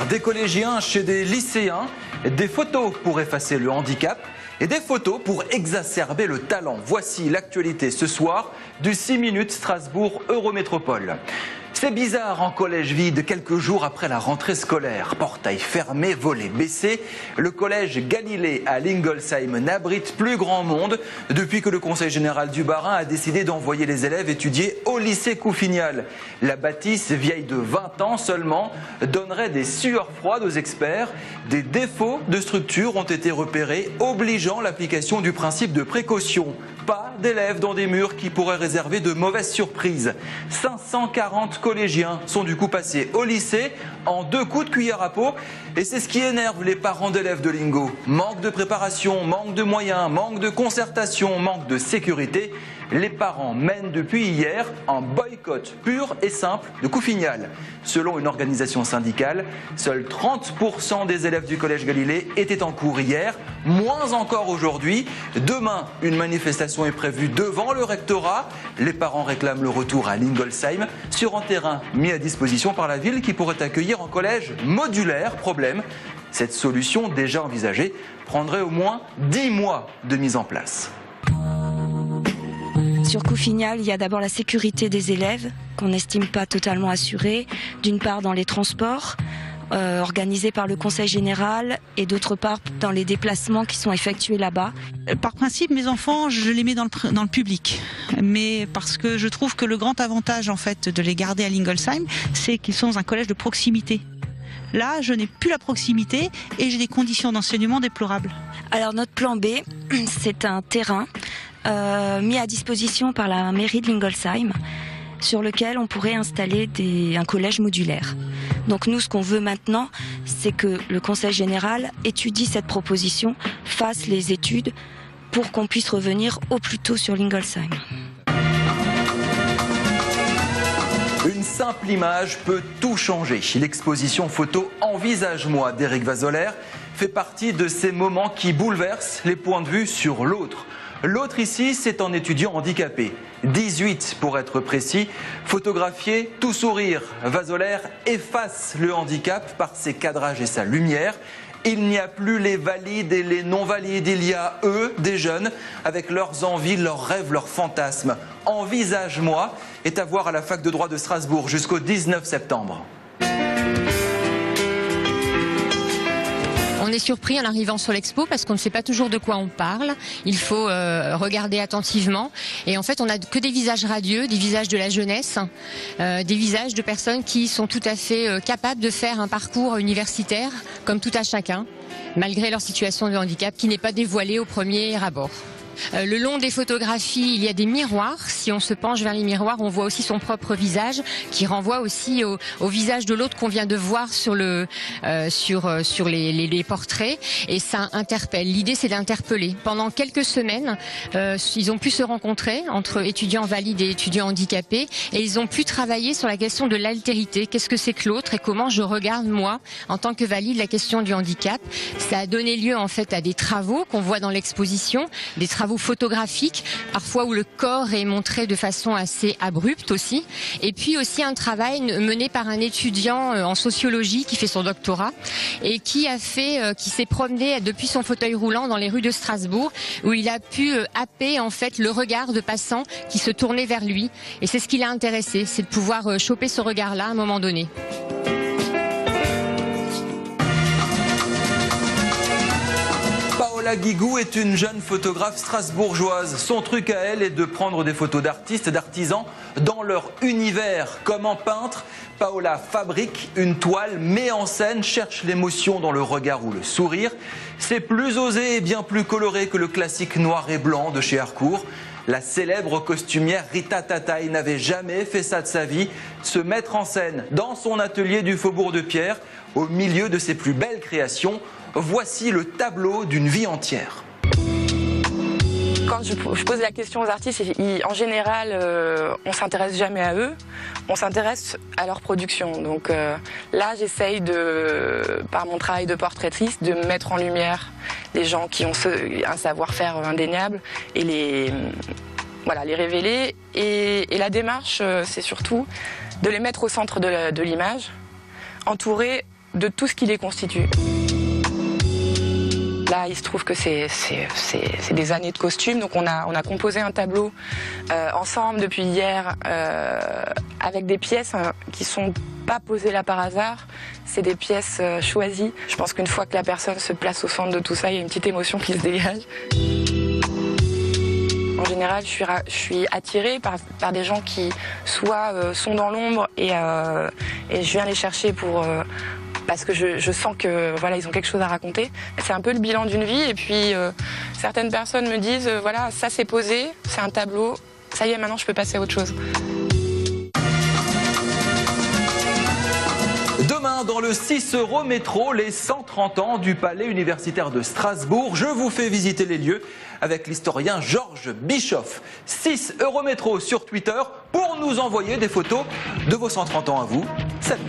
des collégiens chez des lycéens, des photos pour effacer le handicap et des photos pour exacerber le talent. Voici l'actualité ce soir du 6 minutes Strasbourg Eurométropole. C'est bizarre en collège vide quelques jours après la rentrée scolaire. Portail fermé, volets baissés, le collège Galilée à Lingolsheim n'abrite plus grand monde depuis que le Conseil général du Bas-Rhin a décidé d'envoyer les élèves étudier au lycée Couffignal. La bâtisse, vieille de 20 ans seulement, donnerait des sueurs froides aux experts. Des défauts de structure ont été repérés, obligeant l'application du principe de précaution. Pas d'élèves dans des murs qui pourraient réserver de mauvaises surprises. 540 collégiens sont du coup passés au lycée en 2 coups de cuillère à peau. Et c'est ce qui énerve les parents d'élèves de Lingo. Manque de préparation, manque de moyens, manque de concertation, manque de sécurité. Les parents mènent depuis hier un boycott pur et simple de Couffignal. Selon une organisation syndicale, seuls 30% des élèves du collège Galilée étaient en cours hier, moins encore aujourd'hui. Demain, une manifestation est prévue devant le rectorat. Les parents réclament le retour à Lingolsheim sur un terrain mis à disposition par la ville qui pourrait accueillir un collège modulaire. Problème, cette solution déjà envisagée prendrait au moins 10 mois de mise en place. Sur Couffignal, il y a d'abord la sécurité des élèves, qu'on n'estime pas totalement assurée, d'une part dans les transports, organisés par le Conseil général, et d'autre part dans les déplacements qui sont effectués là-bas. Par principe, mes enfants, je les mets dans le public. Mais parce que je trouve que le grand avantage en fait, de les garder à Lingolsheim, c'est qu'ils sont dans un collège de proximité. Là, je n'ai plus la proximité et j'ai des conditions d'enseignement déplorables. Alors notre plan B, c'est un terrain mis à disposition par la mairie de Lingolsheim, sur lequel on pourrait installer un collège modulaire. Donc nous, ce qu'on veut maintenant, c'est que le Conseil général étudie cette proposition, fasse les études pour qu'on puisse revenir au plus tôt sur Lingolsheim. Une simple image peut tout changer. L'exposition photo Envisage-moi d'Éric Vazoller fait partie de ces moments qui bouleversent les points de vue sur l'autre. L'autre ici, c'est un étudiant handicapé, 18 pour être précis, photographié tout sourire. Vazoller efface le handicap par ses cadrages et sa lumière. Il n'y a plus les valides et les non-valides, il y a eux, des jeunes, avec leurs envies, leurs rêves, leurs fantasmes. Envisage-moi est à voir à la fac de droit de Strasbourg jusqu'au 19 septembre. On est surpris en arrivant sur l'expo parce qu'on ne sait pas toujours de quoi on parle. Il faut regarder attentivement. Et en fait, on n'a que des visages radieux, des visages de la jeunesse, des visages de personnes qui sont tout à fait capables de faire un parcours universitaire comme tout à chacun, malgré leur situation de handicap qui n'est pas dévoilée au premier abord. Le long des photographies, il y a des miroirs. Si on se penche vers les miroirs, on voit aussi son propre visage, qui renvoie aussi au visage de l'autre qu'on vient de voir sur les portraits. Et ça interpelle. L'idée, c'est d'interpeller. Pendant quelques semaines, ils ont pu se rencontrer entre étudiants valides et étudiants handicapés, et ils ont pu travailler sur la question de l'altérité. Qu'est-ce que c'est que l'autre et comment je regarde moi, en tant que valide, la question du handicap. Ça a donné lieu en fait à des travaux qu'on voit dans l'exposition, des travaux photographiques, parfois où le corps est montré de façon assez abrupte aussi, et puis aussi un travail mené par un étudiant en sociologie qui fait son doctorat et qui s'est promené depuis son fauteuil roulant dans les rues de Strasbourg, où il a pu happer en fait le regard de passants qui se tournaient vers lui, et c'est ce qui l'a intéressé, c'est de pouvoir choper ce regard-là à un moment donné. Paola Guigou est une jeune photographe strasbourgeoise. Son truc à elle est de prendre des photos d'artistes et d'artisans dans leur univers. Comme un peintre, Paola fabrique une toile, met en scène, cherche l'émotion dans le regard ou le sourire. C'est plus osé et bien plus coloré que le classique noir et blanc de chez Harcourt. La célèbre costumière Rita Tataï n'avait jamais fait ça de sa vie, se mettre en scène dans son atelier du Faubourg de Pierre, au milieu de ses plus belles créations. Voici le tableau d'une vie entière. Quand je pose la question aux artistes, en général, on ne s'intéresse jamais à eux, on s'intéresse à leur production. Donc là, j'essaye, par mon travail de portraitiste, de mettre en lumière les gens qui ont un savoir-faire indéniable et les révéler. Et la démarche, c'est surtout de les mettre au centre de l'image, entourés de tout ce qui les constitue. Là, il se trouve que c'est des années de costumes, donc on a composé un tableau ensemble depuis hier avec des pièces qui sont pas posées là par hasard, c'est des pièces choisies. Je pense qu'une fois que la personne se place au centre de tout ça, il y a une petite émotion qui se dégage. En général, je suis attirée par des gens qui soit sont dans l'ombre et je viens les chercher parce que je sens que voilà, ils ont quelque chose à raconter. C'est un peu le bilan d'une vie et puis certaines personnes me disent voilà, ça c'est posé, c'est un tableau, ça y est, maintenant je peux passer à autre chose. Demain, dans le 6 € métro, les 130 ans du Palais universitaire de Strasbourg. Je vous fais visiter les lieux avec l'historien Georges Bischoff. 6 € métro sur Twitter pour nous envoyer des photos de vos 130 ans à vous. Salut!